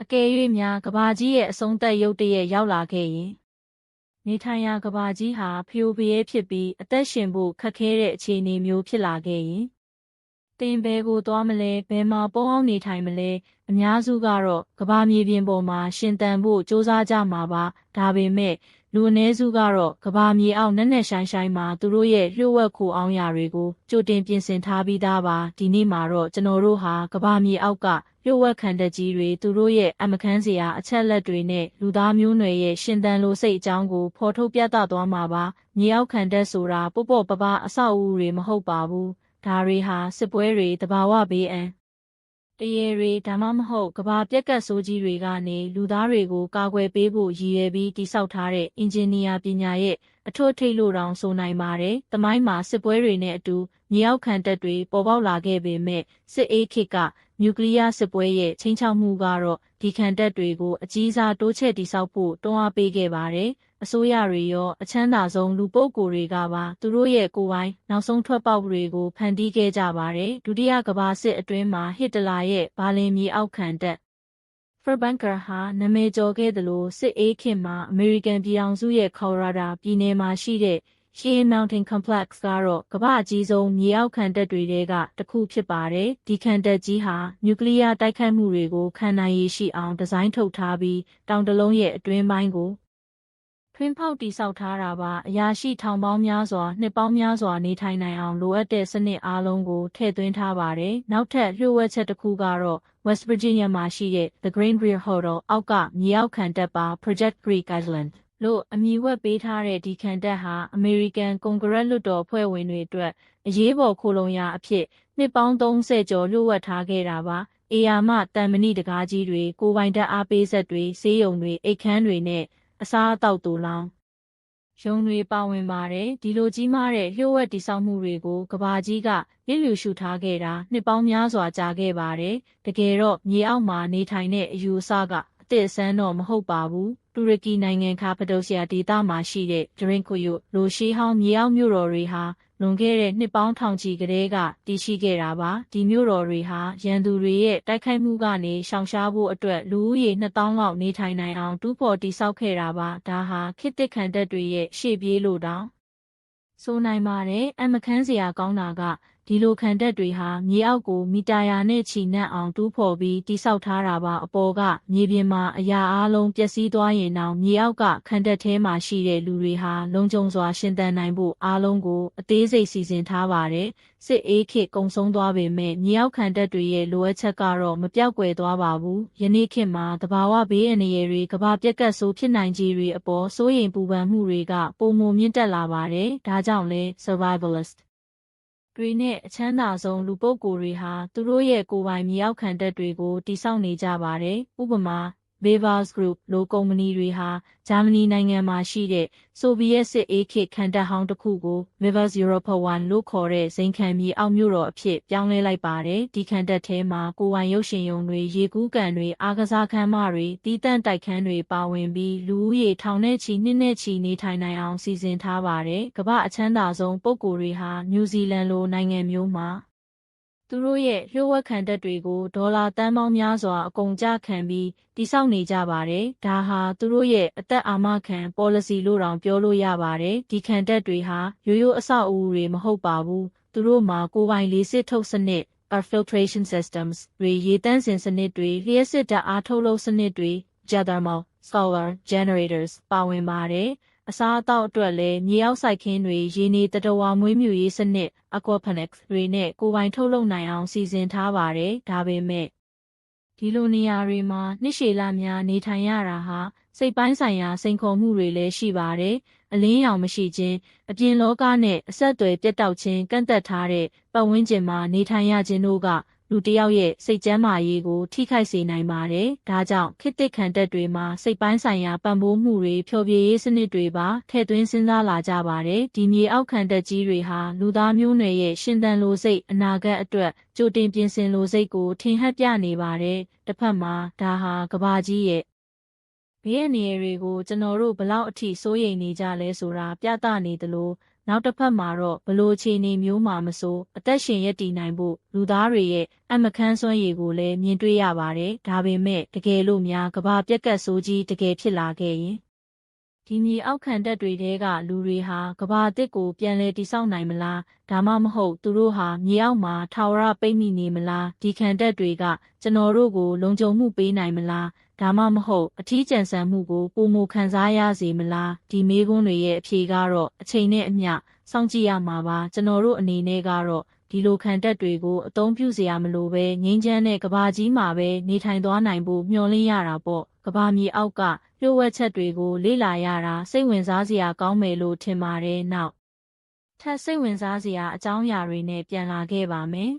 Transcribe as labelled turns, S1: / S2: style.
S1: အကယ်၍များကဘာကြီးရဲ့အဆုံးသက်ရုတ်တရက်ရောက်လာခဲ့ရင်နေထိုင်ရာကဘာကြီးဟာဖျို့ဖျဲဖြစ်ပြီးအသက်ရှင်ဖို့ခက်ခဲတဲ့အခြေအနေမျိုးဖြစ်လာခဲ့ရင်တင်ဘဲကိုသွားမလဲဘယ်မှာပုန်းအောင်နေထိုင်မလဲအများစုကတော့ကဘာမြေပြင်ပေါ်မှာရှင်သန်ဖို့စ조사ကြမှာပါဒါပေမဲ့လူအနည်းစုကတော့ကဘာမြေအောက်နက်နက်ရှိုင်းရှိုင်းမှာသူတို့ရဲ့လျှို့ဝှက်ခိုအောင်ရာတွေကိုကြိုတင်ပြင်ဆင်ထားပြီးသားပါဒီနေ့မှာတော့ကျွန်တော်တို့ဟာကဘာမြေအောက်ကလျှို့ဝှက်ခံတပ်ကြီးတွေသူတို့ရဲ့အမခန်းစရာအချက်လက်တွေနဲ့လူသားမျိုးနွယ်ရဲ့ရှင်သန်လိုစိတ်အကြောင်းကိုဖော်ထုတ်ပြသသွားမှာပါမြေအောက်ခံတပ်ဆိုတာပေါ့ပေါ့ပပအဆောက်အဦတွေမဟုတ်ပါဘူးဒါတွေဟာစစ်ပွဲတွေတဘာဝဘေးအန္တရာယ်တွေဒါမှမဟုတ်ကဘာပြက်ကတ်ဆိုးကြီးတွေကနေလူသားတွေကိုကာကွယ်ပေးဖို့ရည်ရွယ်ပြီးတည်ဆောက်ထားတဲ့အင်ဂျင်နီယာပညာရဲ့အထွတ်အထိပ်လို့တောင်ဆိုနိုင်ပါတယ်။သမိုင်းမှာစစ်ပွဲတွေနဲ့အတူမြေအောက်ခံတပ်တွေပေါ်ပေါက်လာခဲ့ပေမဲ့စစ်အေးခေတ်ကနျူကလ িয়ার စစ်ပွဲရဲ့ချိန်ချောက်မှုကတော့ဒီခံတပ်တွေကိုအကြီးစားတိုးချဲ့တည်ဆောက်ဖို့တွန်းအားပေးခဲ့ပါတယ်။အစိုးရတွေရောအချမ်းသာဆုံးလူပုဂ္ဂိုလ်တွေကပါသူတို့ရဲ့ကိုယ်ပိုင်နောက်ဆုံးထွက်ပေါက်တွေကိုဖန်တီးခဲ့ကြပါတယ်။ဒုတိယကမ္ဘာစစ်အတွင်းမှာဟစ်တလာရဲ့ဘာလင်မြေအောက်ခံတပ်Furtwanker ဟာနာမည်ကျော်ခဲ့သလိုစစ်အေးခေတ်မှာအမေရိကန်ပြည်ထောင်စုရဲ့ကော်ရိုရာဒာပြည်နယ်မှာရှိတဲ့ Sheehan Mountain Complex ကတော့ကမ္ဘာအကြီးဆုံးမြေအောက်ခံတပ်တွေထဲကတစ်ခုဖြစ်ပါတယ်။ဒီခံတပ်ကြီးဟာနျူကလ িয়ার တိုက်ခိုက်မှုတွေကိုခံနိုင်ရည်ရှိအောင်ဒီဇိုင်းထုတ်ထားပြီးတောင်တလုံးရဲ့အတွင်းပိုင်းကိုထွင်းဖောက်တည်ဆောက်ထားတာပါအရာရှိထောင်ပေါင်းများစွာနှစ်ပေါင်းများစွာနေထိုင်နိုင်အောင်လိုအပ်တဲ့စနစ်အားလုံးကိုထည့်သွင်းထားပါတယ်နောက်ထပ်လျှို့ဝှက်ချက်တစ်ခုကတော့ West Virginia မှာရှိတဲ့ The Greenbrier Hotel အောက်ကမြေအောက်ခံတပ်ပါ Project Greek Island လို့အမည်ဝှက်ပေးထားတဲ့ဒီခံတပ်ဟာအမေရိကန်ကွန်ဂရက်လွှတ်တော်ဖွဲ့ဝင်တွေအတွက်အရေးပေါ်ခိုလုံရာအဖြစ်နှစ်ပေါင်း30ကျော်လျှို့ဝှက်ထားခဲ့တာပါအေယာမတန်မဏိတကားကြီးတွေကိုပိုင်တပ်အားပေးဆက်တွေဆေးရုံတွေအိတ်ခမ်းတွေနဲ့အစားအသောက်တူလောင်ရုံတွေပါဝင်ပါတယ်ဒီလိုကြီးမားတဲ့လျှို့ဝှက်တည်ဆောက်မှုတွေကိုကဘာကြီးကလျစ်လျူရှုထားခဲ့တာနှစ်ပေါင်းများစွာကြာခဲ့ပါတယ်တကယ်တော့မြေအောက်မှာနေထိုင်တဲ့အယူအဆကအသစ်အဆန်းတော့မဟုတ်ပါဘူးတူရကီနိုင်ငံကာပဒိုဆီယာဒေသမှာရှိတဲ့ဒရင်ကိုယိုလိုရှေးဟောင်းမြေအောက်မြို့တော်တွေဟာလွန်ခဲ့တဲ့နှစ်ပေါင်းထောင်ချီကတည်းကတည်ရှိခဲ့တာပါဒီမြို့တော်တွေဟာရန်သူတွေရဲ့တိုက်ခိုက်မှုကနေရှောင်ရှားဖို့အတွက်လူဦးရေ2000လောက်နေထိုင်နိုင်အောင်တူးဖော်တည်ဆောက်ခဲ့တာပါဒါဟာခေတ်သစ်ခံတပ်တွေရဲ့ရှေ့ပြေးလို့တောင်ဆိုနိုင်ပါတယ်အမခန်းစရာကောင်းတာကဒီလိုခံတပ်တွေဟာမြေအောက်ကိုမီတာယာနဲ့ချီနှံ့အောင်တူးဖော်ပြီးတိဆောက်ထားတာပါအပေါ်ကမြေပြင်မှာအရာအလုံးပျက်စီးသွားရင်တောင်မြေအောက်ကခံတပ်ထဲမှာရှိတဲ့လူတွေဟာလုံခြုံစွာရှင်သန်နိုင်ဖို့အားလုံးကိုအသေးစိတ်စီစဉ်ထားပါတယ်စစ်အေးခေတ်ကုံဆုံးသွားပေမဲ့မြေအောက်ခံတပ်တွေရဲ့လိုအပ်ချက်ကတော့မပြောက်ကွယ်သွားပါဘူးယနေ့ခေတ်မှာတဘာဝဘေးအန္တရာယ်တွေကဘာပြက်ကတ်ဆိုးဖြစ်နိုင်ခြေတွေအပေါ်စိုးရိမ်ပူပန်မှုတွေကပိုမိုမြင့်တက်လာပါတယ်ဒါကြောင့်လဲ survivalistတွေနဲ့အချမ်းသာဆုံးလူပုဂ္ဂိုလ်တွေဟာသူတို့ရဲ့ကိုယ်ပိုင်မြေအောက်ခံတပ်တွေကိုတည်ဆောက်နေကြပါတယ်။ဥပမာ Beavers Group လိုကုမ္ပဏီတွေဟာဂျာမနီနိုင်ငံမှာရှိတဲ့ဆိုဗီယက်စစ်အေးခေတ်ခံတပ်ဟောင်းတစ်ခုကို Beavers Europa 1လို့ခေါ်တဲ့ဇိမ်ခံမြေအောက်မြို့တော်အဖြစ်ပြောင်းလဲလိုက်ပါတယ်။ဒီခံတပ်ထဲမှာကိုယ်ပိုင်ရုပ်ရှင်ရုံတွေရေကူးကန်တွေအားကစားခန်းမတွေတီးတန့်တိုက်ခန်းတွေပါဝင်ပြီးလူဦးရေထောင်နဲ့ချီနှစ်နဲ့ချီနေထိုင်နိုင်အောင်စီစဉ်ထားပါတယ်။ကမ္ဘာအချမ်းသာဆုံးပုဂ္ဂိုလ်တွေဟာနယူးဇီလန်လိုနိုင်ငံမျိုးမှာသူတို့ရဲ့လျှို့ဝှက်ခံတပ်တွေကိုဒေါ်လာတန်ပေါင်းများစွာအကုန်ကျခံပြီးတိစောက်နေကြပါတယ်။ဒါဟာသူတို့ရဲ့အသက်အာမခံ policy လို့တောင်ပြောလို့ရပါတယ်။ဒီခံတပ်တွေဟာရိုးရိုးအဆောက်အဦတွေမဟုတ်ပါဘူး။သူတို့မှာကိုယ်ပိုင်လေစစ်ထုတ်စနစ် air filtration systems တွေရေတန့်စင်စနစ်တွေလျှက်စစ်ဓာတ်အားထုတ်လုပ်စနစ်တွေ geothermal solar generators ပါဝင်ပါတယ်။အစားအသောက်အတွက်လည်းမြေအောက်စိုက်ခင်းတွေရေနေတတဝါမွေးမြူရေးစနစ် aquaponics တွေနဲ့ကိုယ်ပိုင်ထုတ်လုပ်နိုင်အောင်စီစဉ်ထားပါတယ်။ဒါပေမဲ့ဒီလိုနေရာတွေမှာနှစ်ရှည်လများနေထိုင်ရတာဟာစိတ်ပိုင်းဆိုင်ရာစိန်ခေါ်မှုတွေလည်းရှိပါတယ်။အလင်းရောင်မရှိခြင်းအပြင်လောကနဲ့အဆက်အသွယ်ပြတ်တောက်ခြင်းကန့်သက်ထားတဲ့ပတ်ဝန်းကျင်မှာနေထိုင်ရခြင်းတို့ကလူတစ်ယောက်ရဲ့စိတ်ကျန်းမာရေးကိုထိခိုက်စေနိုင်ပါတယ်။ဒါကြောင့်ခေတ်သစ်ခံတပ်တွေမှာစိတ်ပိုင်းဆိုင်ရာပံ့ပိုးမှုတွေဖျော်ဖြေရေးစနစ်တွေပါထည့်သွင်းစဉ်းစားလာကြပါတယ်။ဒီမြေအောက်ခံတပ်ကြီးတွေဟာလူသားမျိုးနွယ်ရဲ့ရှင်သန်လိုစိတ်အနာဂတ်အတွက်ကြိုတင်ပြင်ဆင်လိုစိတ်ကိုထင်ဟပ်ပြနေပါတယ်။တစ်ဖက်မှာဒါဟာကမ္ဘာကြီးရဲ့ဘေးအန္တရာယ်တွေကိုကျွန်တော်တို့ဘလောက်အထိစိုးရိမ်နေကြလဲဆိုတာပြသနေသလို နောက်တစ်ဖက်မှာတော့ဘလို့အခြေအနေမျိုးမှာမဆိုအသက်ရှင်ရပ်တည်နိုင်ဖို့လူသားတွေရဲ့အမခန်းစွမ်းရည်ကိုလည်းမြင်တွေ့ရပါတယ်။ဒါပေမဲ့တကယ်လို့များကမ္ဘာပြက်ကတ်ဆိုးကြီးတကယ်ဖြစ်လာခဲ့ရင်ဒီမြေအောက်ခံတပ်တွေထဲကလူတွေဟာကမ္ဘာအသစ်ကိုပြန်လည်တည်ဆောက်နိုင်မလားဒါမှမဟုတ်သူတို့ဟာမြေအောက်မှာထာဝရပိတ်မိနေမလားဒီခံတပ်တွေကကျွန်တော်တို့ကိုလုံခြုံမှုပေးနိုင်မလားဒါမှမဟုတ်အထီးကျန်ဆန်မှုကိုပုံမခံစားရစေမလားဒီမေးခွန်းတွေရဲ့အဖြေကတော့အချိန်နဲ့အမျှစောင့်ကြည့်ရမှာပါကျွန်တော်တို့အနေနဲ့ကတော့ဒီလိုခံတပ်တွေကိုအသုံးပြုစရာမလိုပဲငြိမ်းချမ်းတဲ့ကဘာကြီးမှာပဲနေထိုင်သွားနိုင်ဖို့မျှော်လင့်ရတာပေါ့ကဘာမြေအောက်ကလျှို့ဝှက်ချက်တွေကိုလေ့လာရတာစိတ်ဝင်စားစရာကောင်းမယ်လို့ထင်ပါတယ်နောက်ထပ်စိတ်ဝင်စားစရာအကြောင်းအရာတွေနဲ့ပြန်လာခဲ့ပါမယ်